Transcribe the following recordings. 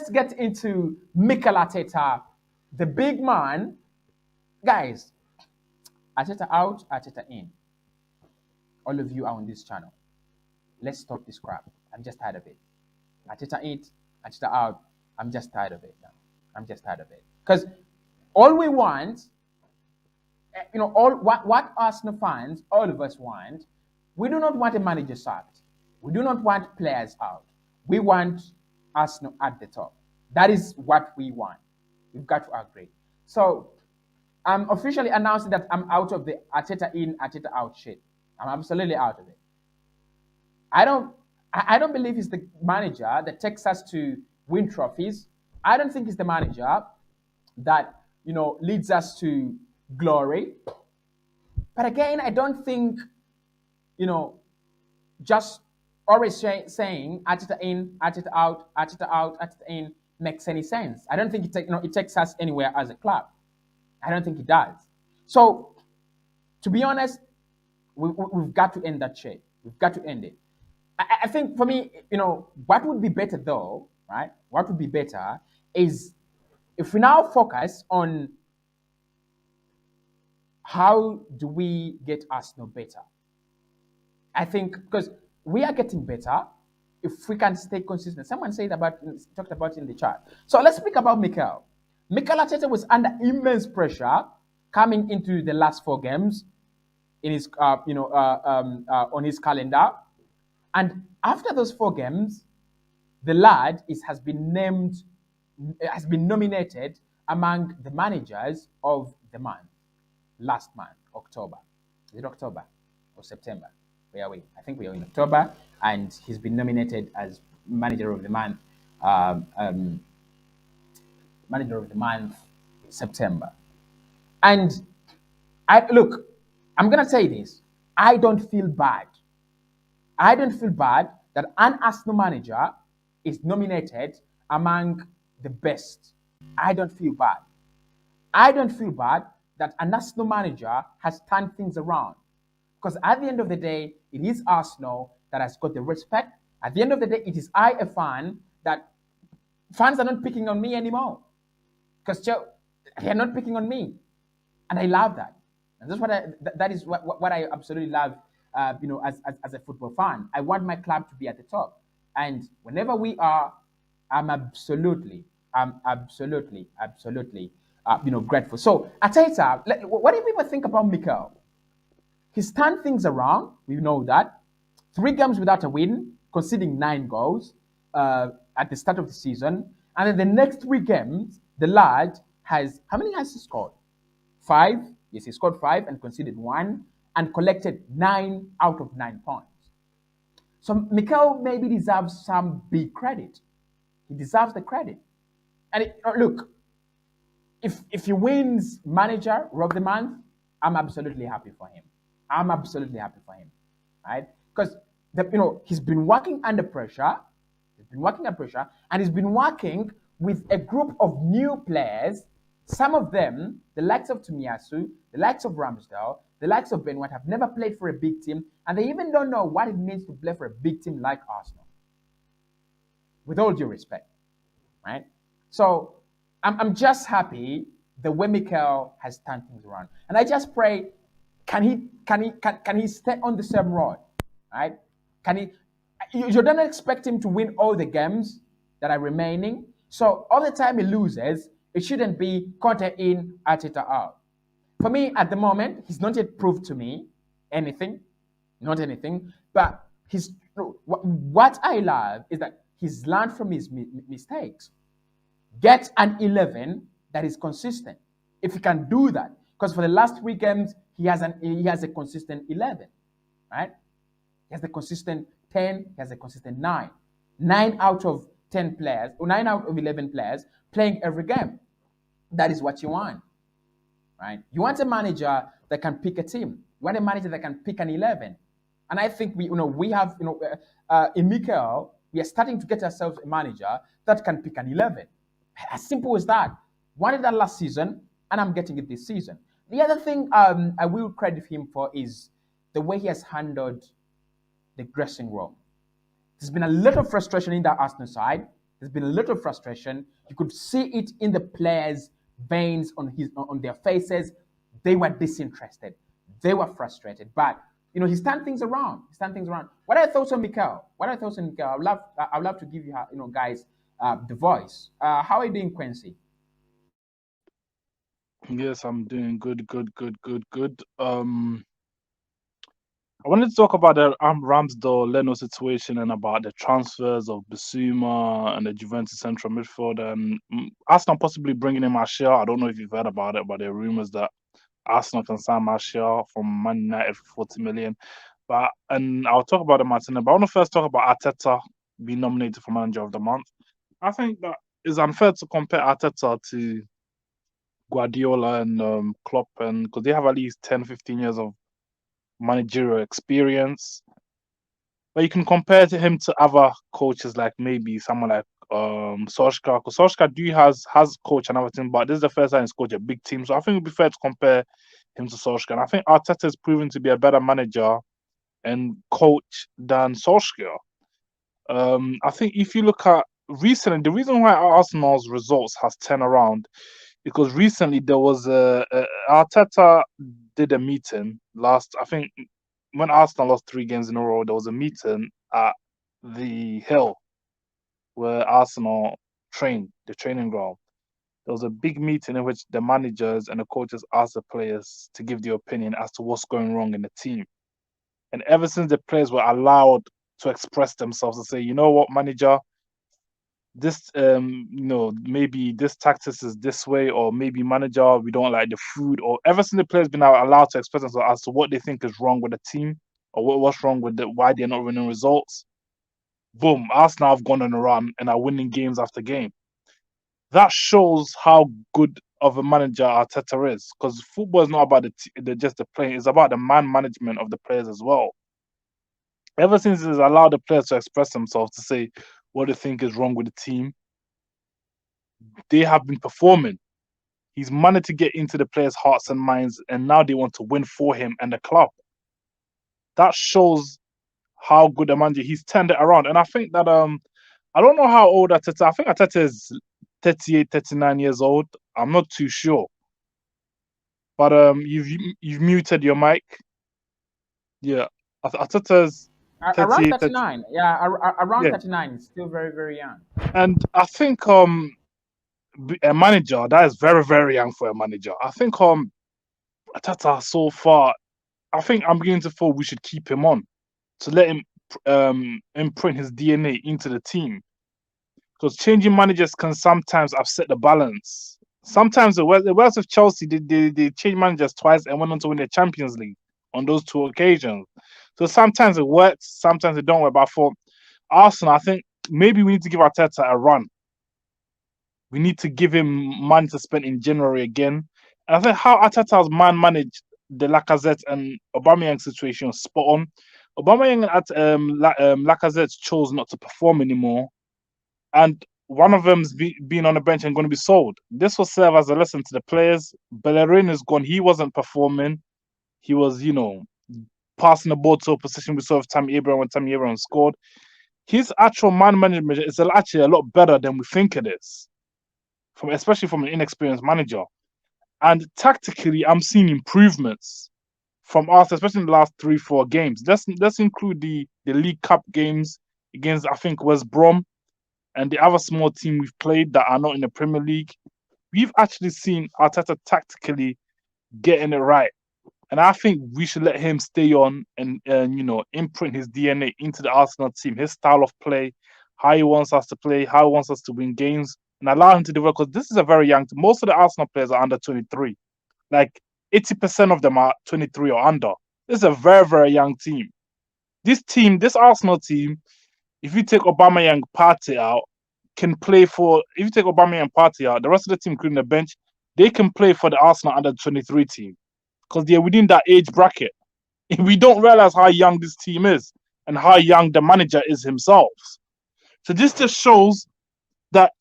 let's get into Mikel Arteta, the big man. Guys, Arteta out, Arteta in. All of you are on this channel. Let's stop this crap. I'm just tired of it. Arteta in, Arteta out. I'm just tired of it now. I'm just tired of it. Because all we want, all what Arsenal fans, all of us want, we do not want a manager sacked. We do not want players out. We want Arsenal at the top. That is what we want. We've got to agree. So I'm officially announcing that I'm out of the Arteta in, Arteta out shit. I'm absolutely out of it. I don't believe he's the manager that takes us to win trophies. I don't think he's the manager that leads us to glory. But again, I don't think just always saying Arteta in, Arteta out, Arteta in makes any sense. I don't think it takes us anywhere as a club. I don't think it does. So, to be honest, we've got to end that shit. We've got to end it. I think for me, what would be better though, right? What would be better is if we now focus on how do we get Arsenal better. I think because we are getting better if we can stay consistent. Someone talked about it in the chat. So let's speak about Mikel. Mikel Arteta was under immense pressure coming into the last 4 games in his on his calendar, and after those 4 games, the lad has been nominated among the managers of the month last month, October. Is it October or September? Where are we? I think we are in October, and he's been nominated as manager of the month. Manager of the month, September. And I'm gonna say this. I don't feel bad. I don't feel bad that an Arsenal manager is nominated among the best. I don't feel bad. I don't feel bad that an Arsenal manager has turned things around. Because at the end of the day, it is Arsenal that has got the respect. At the end of the day, it is I, a fan, that fans are not picking on me anymore. Because they're not picking on me. And I love that. And that is what I absolutely love, as a football fan. I want my club to be at the top. And whenever we are, I'm absolutely grateful. So, Arteta, what do people think about Mikel? He's turned things around. We know that. 3 games without a win, conceding 9 goals at the start of the season. And then the next 3 games, the lad has, how many has he scored? 5. Yes, he scored 5 and conceded 1 and collected 9 out of 9 points. So Mikel maybe deserves some big credit. He deserves the credit. And look, if he wins manager of the month, I'm absolutely happy for him. I'm absolutely happy for him, right? Because he's been working under pressure. He's been working under pressure, and he's been working with a group of new players. Some of them, the likes of Tomiyasu, the likes of Ramsdale, the likes of Ben White, have never played for a big team, and they even don't know what it means to play for a big team like Arsenal. With all due respect, right? So I'm just happy the way Mikel has turned things around, and I just pray, can he stay on the same road, right? You don't expect him to win all the games that are remaining. So all the time he loses, it shouldn't be Conte in, Arteta out. For me, at the moment, he's not yet proved to me anything, not anything. But what I love is that he's learned from his mistakes. Get an 11 that is consistent. If he can do that, because for the last 3 games, he has a consistent 11, right? He has a consistent 10, he has a consistent 9. 9 out of 10 players, or 9 out of 11 players playing every game. That is what you want, right? You want a manager that can pick a team. You want a manager that can pick an 11. And I think we have, in Mikel, we are starting to get ourselves a manager that can pick an 11. As simple as that. Wanted that last season, and I'm getting it this season. The other thing I will credit him for is the way he has handled the dressing room. There's been a lot of frustration in the Arsenal side. There's been a little frustration. You could see it in the players' veins on their faces. They were disinterested. They were frustrated. But he's turned things around. He's turned things around. What are your thoughts on Mikel? What are your thoughts on Mikel? I'd love to give you guys the voice. How are you doing, Quincy? Yes, I'm doing good, good, good, good, good. I wanted to talk about the Ramsdale Leno situation and about the transfers of Basuma and the Juventus central midfielder and Arsenal possibly bringing in Martial. I don't know if you've heard about it, but there are rumors that Arsenal can sign Martial from Man United for 40 million. And I'll talk about the Martinez. But I want to first talk about Arteta being nominated for Manager of the Month. I think that it's unfair to compare Arteta to Guardiola and Klopp, and because they have at least 10, 15 years of managerial experience. But you can compare to him to other coaches, like maybe someone like Solskjaer. Because Solskjaer has coached another team, but this is the first time he's coached a big team. So I think it'd be fair to compare him to Solskjaer. And I think Arteta has proven to be a better manager and coach than Solskjaer. I think if you look at recently, the reason why Arsenal's results has turned around because recently there was a Arteta did a meeting last. I think when Arsenal lost 3 games in a row, there was a meeting at the Hill where Arsenal trained, the training ground. There was a big meeting in which the managers and the coaches asked the players to give their opinion as to what's going wrong in the team. And ever since the players were allowed to express themselves and say, you know what, manager, this maybe this tactics is this way, or maybe manager, we don't like the food, or ever since the players been allowed to express themselves as to what they think is wrong with the team or what's wrong with why they're not winning results, boom, Arsenal have gone on a run and are winning games after game. That shows how good of a manager Arteta is, because football is not about just the playing, it's about the man management of the players as well. Ever since he's allowed the players to express themselves to say what they think is wrong with the team, they have been performing. He's managed to get into the players' hearts and minds, and now they want to win for him and the club. That shows how good a manager he's turned it around. And I think that I don't know how old Arteta. I think Arteta is 38, 39 years old. I'm not too sure. But you've muted your mic. Yeah, Arteta's Around 38, 30, 39. Yeah, around yeah. 39. Still very, very young. And I think a manager that is very, very young for a manager. I think Arteta so far, I think I'm beginning to feel we should keep him on to let him imprint his DNA into the team. Because changing managers can sometimes upset the balance. Sometimes the Wales of Chelsea, they changed managers twice and went on to win the Champions League on those 2 occasions. So sometimes it works, sometimes it don't work. But for Arsenal, I think maybe we need to give Arteta a run. We need to give him money to spend in January again. And I think how Arteta's man managed the Lacazette and Aubameyang situation was spot on. Aubameyang and Lacazette chose not to perform anymore, and one of them's being on the bench and going to be sold. This will serve as a lesson to the players. Bellerin is gone. He wasn't performing. He was, passing the ball to a position we saw with Tammy Abraham when Tammy Abraham scored. His actual man management is actually a lot better than we think it is, especially from an inexperienced manager. And tactically, I'm seeing improvements from us, especially in the last 3-4 games. Let's include the League Cup games against, I think, West Brom and the other small team we've played that are not in the Premier League. We've actually seen Arteta tactically getting it right. And I think we should let him stay on and imprint his DNA into the Arsenal team, his style of play, how he wants us to play, how he wants us to win games, and allow him to develop. Because this is a very young team. Most of the Arsenal players are under 23. Like 80% of them are 23 or under. This is a very, very young team. This Arsenal team, if you take Aubameyang Partey out, can play for. If you take Aubameyang Partey out, the rest of the team, including the bench, they can play for the Arsenal under 23 team because they're within that age bracket. We don't realize how young this team is and how young the manager is himself. So this just shows that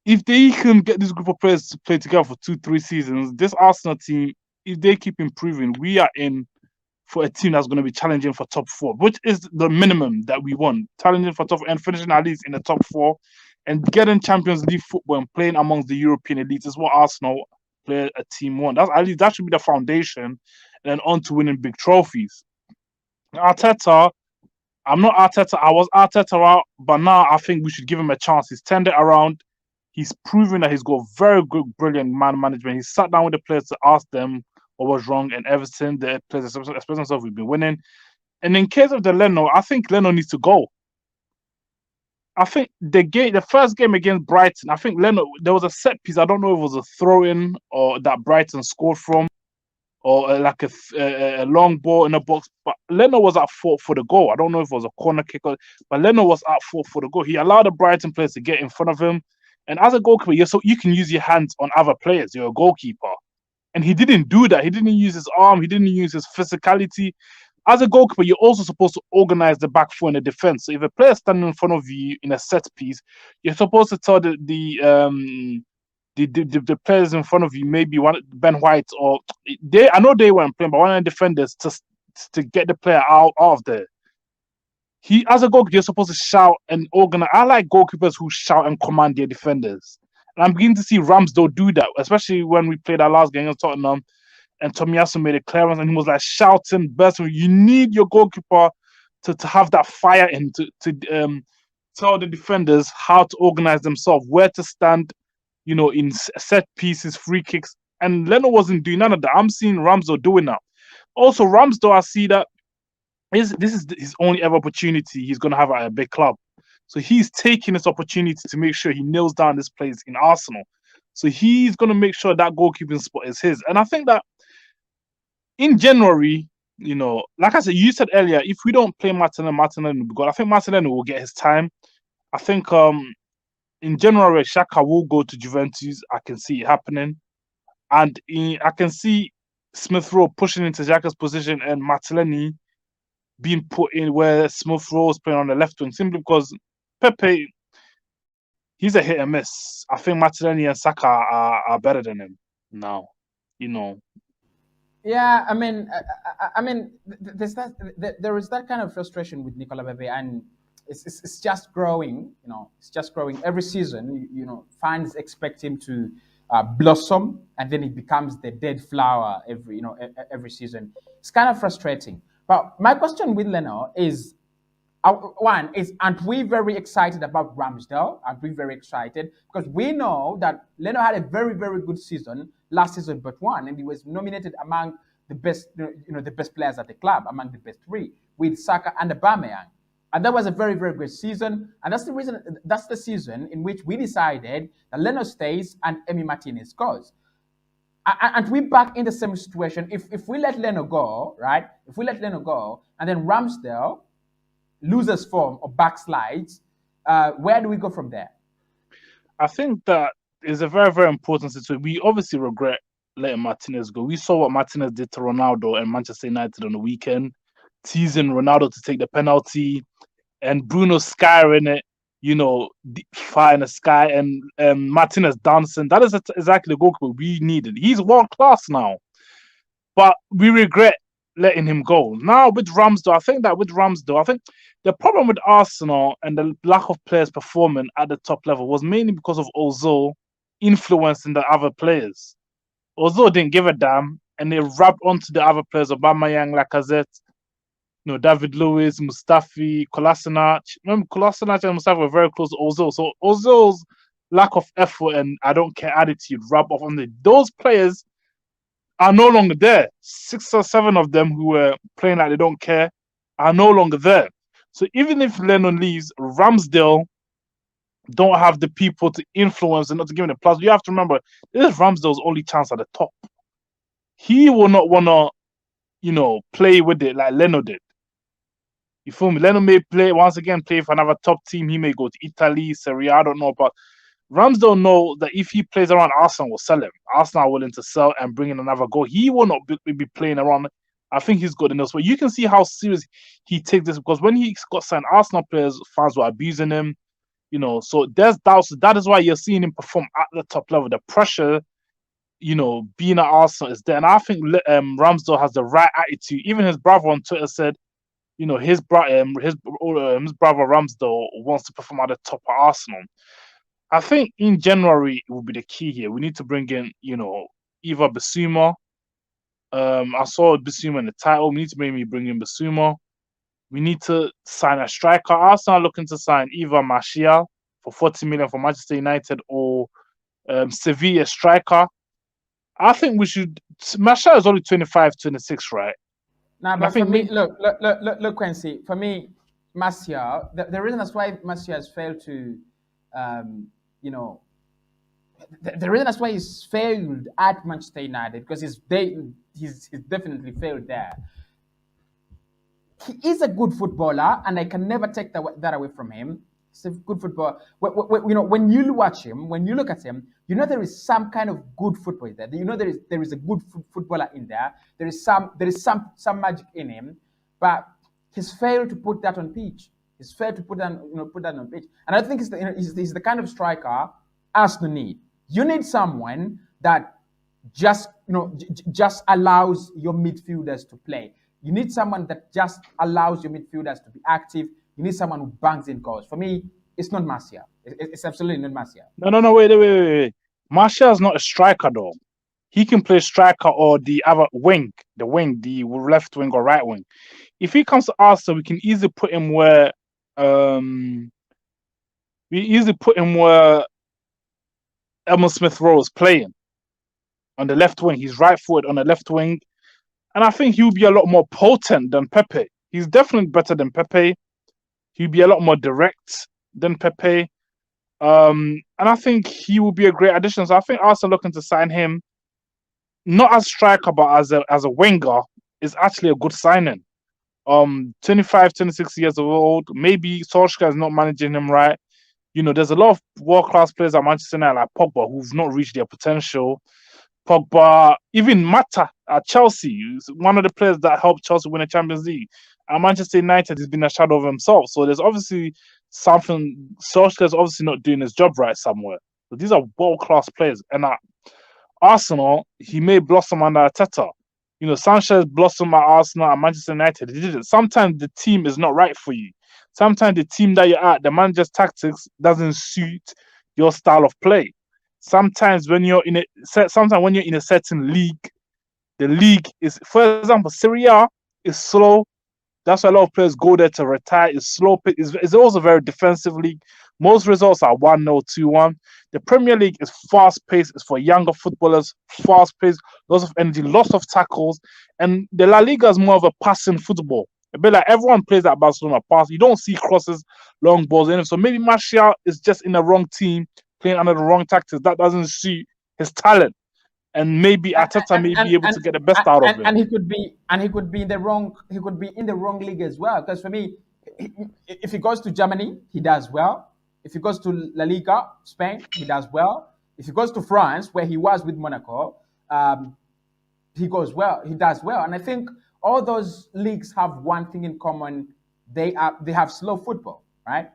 if they can get this group of players to play together for 2-3 seasons, this Arsenal team, if they keep improving, we are in for a team that's going to be challenging for top 4, which is the minimum that we want. Challenging for top and finishing at least in the top 4 And getting Champions League football and playing amongst the European elites is what Arsenal play a team want. That's at least that should be the foundation, and then on to winning big trophies. Arteta, I'm not Arteta. I was Arteta out, but now I think we should give him a chance. He's turned it around. He's proven that he's got very good, brilliant man management. He sat down with the players to ask them what was wrong, and ever since the players express themselves, we've been winning. And in case of the Leno, I think Leno needs to go. I think the first game against Brighton, I think Leno, there was a set piece. I don't know if it was a throw in or that Brighton scored from, or like a long ball in the box. But Leno was at fault for the goal. I don't know if it was a corner kick, but Leno was at fault for the goal. He allowed the Brighton players to get in front of him. And as a goalkeeper, you can use your hands on other players. You're a goalkeeper. And he didn't do that. He didn't use his arm. He didn't use his physicality. As a goalkeeper, you're also supposed to organize the back four in the defense. So if a player is standing in front of you in a set piece, you're supposed to tell the players in front of you, maybe one Ben White or they. I know they weren't playing, but one of the defenders to get the player out of there. He, as a goalkeeper, you're supposed to shout and organize. I like goalkeepers who shout and command their defenders. And I'm beginning to see Ramsdale do that, especially when we played our last game against Tottenham and Tomiyasu made a clearance and he was like shouting, bursting. You need your goalkeeper to have that fire in to tell the defenders how to organize themselves, where to stand, in set pieces, free kicks. And Leno wasn't doing none of that. I'm seeing Ramsdale doing that. Also, Ramsdale, I see that this is his only ever opportunity he's going to have at a big club. So he's taking this opportunity to make sure he nails down this place in Arsenal. So he's going to make sure that goalkeeping spot is his. And I think that in January, like I said, you said earlier, if we don't play Martinelli will be good. I think Martinelli will get his time. I think in January, Xhaka will go to Juventus. I can see it happening. And I can see Smith Rowe pushing into Xhaka's position and Martinelli being put in where Smith Rowe is playing on the left wing, simply because Pepe, he's a hit and miss. I think Martinelli and Saka are better than him now. Yeah, there is that kind of frustration with Nicola Pepe, and it's just growing. It's just growing every season. Fans expect him to blossom, and then it becomes the dead flower every season. It's kind of frustrating. But my question with Leno is, one is, aren't we very excited about Ramsdale? Aren't we very excited? Because we know that Leno had a very, very good season last season, but one, and he was nominated among the best, the best players at the club, among the best three, with Saka and Aubameyang. And that was a very, very good season. And that's the season in which we decided that Leno stays and Emi Martinez goes. And we back in the same situation. If we let Leno go, right? If we let Leno go, and then Ramsdale loses form or backslides, where do we go from there? I think that is a very, very important situation. We obviously regret letting Martinez go. We saw what Martinez did to Ronaldo and Manchester United on the weekend, teasing Ronaldo to take the penalty, and Bruno skying it, fire in the sky, and Martinez dancing. That is exactly the goalkeeper we needed. He's world class now, but we regret letting him go. Now with Ramsdale, I think the problem with Arsenal and the lack of players performing at the top level was mainly because of Ozil influencing the other players. Ozil didn't give a damn, and they rubbed onto the other players, Aubameyang, Lacazette, David Luiz, Mustafi, Kolasinac. Remember, Kolasinac and Mustafi were very close to Ozil. So Ozil's lack of effort and I don't care attitude rub off on those players are no longer there. 6 or 7 of them who were playing like they don't care are no longer there. So even if Lennon leaves, Ramsdale don't have the people to influence and not to give him the plus. You have to remember, this is Ramsdale's only chance at the top. He will not want to, play with it like Leno did. You feel me? Leno may play for another top team. He may go to Italy, Serie A, I don't know. But Ramsdale know that if he plays around, Arsenal will sell him. Arsenal are willing to sell and bring in another goal. He will not be playing around. I think he's good enough. But you can see how serious he takes this, because when he got signed, Arsenal fans were abusing him. So there's doubts. That is why you're seeing him perform at the top level. The pressure, being at Arsenal is there. And I think Ramsdale has the right attitude. Even his brother on Twitter said, his brother Ramsdale wants to perform at the top of Arsenal. I think in January it will be the key here. We need to bring in, either Basuma. I saw Basuma in the title. We need to maybe bring in Basuma. We need to sign a striker. Arsenal are looking to sign either Martial for 40 million for Manchester United or Sevilla striker. I think we should. Martial is only 25, 26, right? Now, And I but for think me, maybe look, Quincy. For me, Martial, the reason that's why Martial has failed to, you know, the reason that's why he's failed at Manchester United because he's definitely failed there. He is a good footballer, and I can never take that away from him. He's a good footballer. When you watch him, when you look at him, you know there is some kind of good football there. You know there is a good footballer in there. There is some magic in him, but he's failed to put that on pitch. He's failed to put that on pitch. And I think he's the kind of striker Arsenal need. You need someone that just allows your midfielders to play. You need someone that just allows your midfielders to be active. You need someone who bangs in goals. For me, it's not Martial. It's absolutely not Martial. no, wait. Martial's not a striker though. He can play striker or the other wing, the left wing or right wing. If he comes to Arsenal, we can easily put him where um Emil Smith Rowe is playing on the left wing. He's right footed on the left wing. And I think he'll be a lot more potent than Pepe. He's definitely better than Pepe. He'll be a lot more direct than Pepe. And I think he will be a great addition. So I think Arsenal looking to sign him, not as striker, but as a winger, is actually a good signing. 25, 26 years old. Maybe Solskjaer is not managing him right. There's a lot of world-class players at Manchester United like Pogba who've not reached their potential. Pogba, even Mata at Chelsea, is one of the players that helped Chelsea win the Champions League. And Manchester United has been a shadow of himself. So there's obviously something, Solskjaer's obviously not doing his job right somewhere. But these are world-class players. And at Arsenal, he may blossom under Arteta. Sanchez blossomed at Arsenal and Manchester United. He didn't. Sometimes the team is not right for you. Sometimes the team that you're at, the manager's tactics doesn't suit your style of play. Sometimes when you're in a certain league, the league is, for example, Serie A is slow. That's why a lot of players go there to retire. It's slow. It's also a very defensive league. Most results are 1-0, 2-1. The Premier League is fast paced. It's for younger footballers, fast paced, lots of energy, lots of tackles. And the La Liga is more of a passing football. A bit like everyone plays at Barcelona pass. You don't see crosses, long balls. So maybe Martial is just in the wrong team, playing under the wrong tactics. That doesn't suit his talent. And maybe Arteta may be able to get the best out of him. And he could be in the wrong league as well. Because for me, if he goes to Germany, he does well. If he goes to La Liga, Spain, he does well. If he goes to France, where he was with Monaco, he does well. And I think all those leagues have one thing in common: they have slow football, right?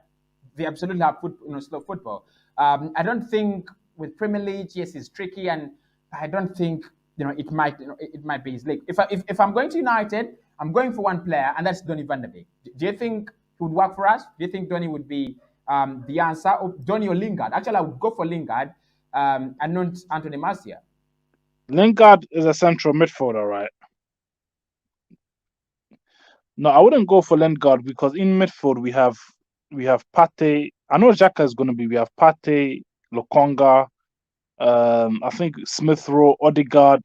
They absolutely have slow football. I don't think with Premier League, yes, it's tricky, and I don't think it might be his league. If I'm going to United, I'm going for one player, and that's Donny van de Beek. Do you think he would work for us? Do you think Donny would be the answer? Or Donny or Lingard? Actually, I would go for Lingard and not Anthony Martial. Lingard is a central midfielder, right? No, I wouldn't go for Lingard because in midfield we have Partey. I know Xhaka is going to be. We have Partey, Lokonga. I think Smith Rowe, Odegaard.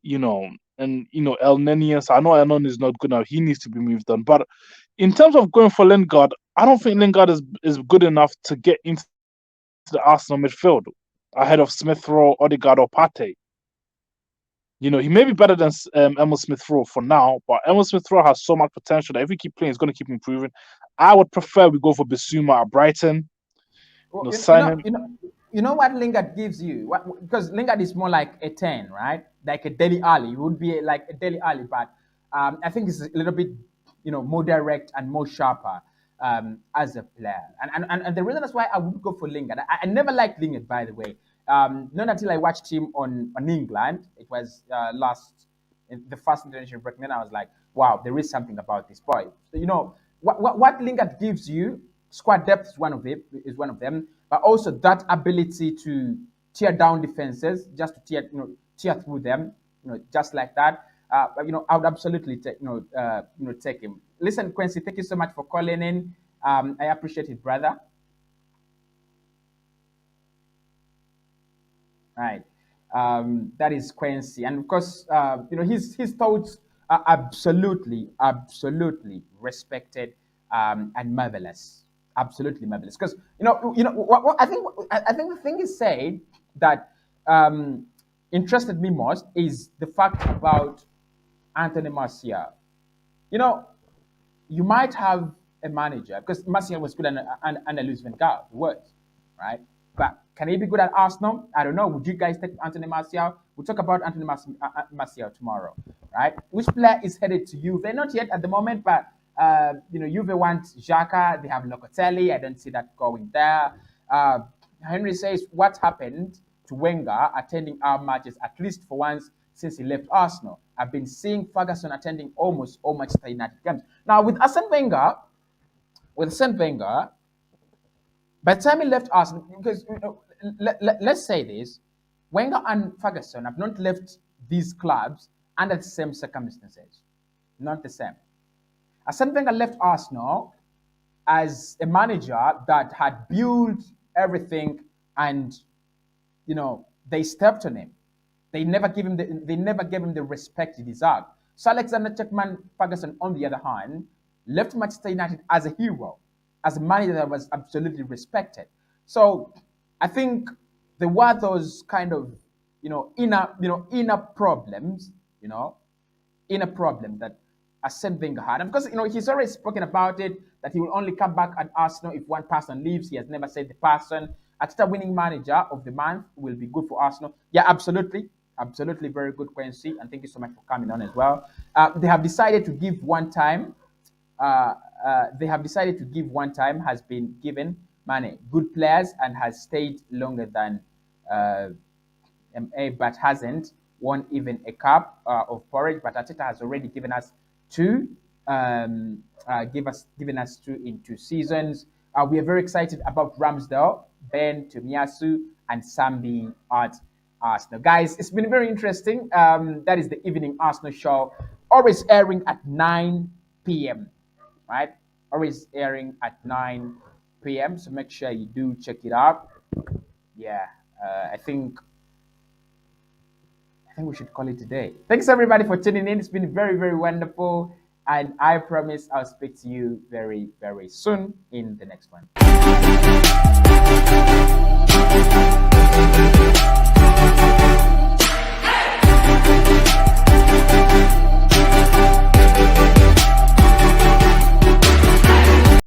And El Nenius. I know El Nenius is not good now. He needs to be moved on. But in terms of going for Lingard, I don't think Lingard is good enough to get into the Arsenal midfield ahead of Smith Rowe, Odegaard, or Partey. He may be better than Emil Smith Rowe for now, but Emil Smith Rowe has so much potential that if we keep playing, he's going to keep improving. I would prefer we go for Bissouma at Brighton. Well, sign him. You know what Lingard gives you? Because Lingard is more like a 10, right? Like a Dele Alli. It would be like a Dele Alli, but I think it's a little bit, more direct and more sharper as a player. And the reason that's why I would go for Lingard. I never liked Lingard, by the way. Not until I watched him on England. It was in the first international break. Then I was like, wow, there is something about this boy. So, what Lingard gives you, squad depth is one of them. but also that ability to tear down defenses, just to tear through them, just like that. I would absolutely take him. Listen, Quincy, thank you so much for calling in. I appreciate it, brother. Right. That is Quincy, and of course, his thoughts are absolutely respected and marvelous, absolutely marvelous. Because what I think the thing is said that interested me most is the fact about Anthony Martial. You know, you might have a manager because Martial was good and Luis Van Gaal, he was, right? But can he be good at Arsenal? I don't know. Would you guys take Anthony Martial? We'll talk about Anthony Martial tomorrow, right? Which player is headed to Juve? Not yet at the moment, but Juve wants Xhaka. They have Locatelli. I don't see that going there. Henry says, what happened to Wenger attending our matches at least for once since he left Arsenal? I've been seeing Ferguson attending almost all Manchester United games. Now, with Arsene Wenger, by the time he left Arsenal, because let's say this, Wenger and Ferguson have not left these clubs under the same circumstances. Not the same. Arsene Wenger left Arsenal as a manager that had built everything, and they stepped on him. They never gave him the respect he deserved. So Alexander Chapman Ferguson, on the other hand, left Manchester United as a hero, as a manager that was absolutely respected. So I think there were those kind of inner problems, inner problem that Arsene Wenger had. And because he's already spoken about it, that he will only come back at Arsenal if one person leaves. He has never said the person. Arteta winning manager of the month will be good for Arsenal. Yeah, absolutely. Absolutely very good, Quincy. And thank you so much for coming on as well. They have decided to give one time. Has been given money. Good players and has stayed longer than MA, but hasn't won even a cup of porridge. But Arteta has already given us two. Given us two in 2 seasons. We are very excited about Ramsdale, Ben, Tomiyasu, and Sambi at Arsenal. Guys, it's been very interesting. That is the evening Arsenal show, always airing at 9 p.m. Right? Always airing at 9 p.m. So make sure you do check it out. Yeah, I think we should call it today. Thanks everybody for tuning in. It's been very, very wonderful. And I promise I'll speak to you very, very soon in the next one.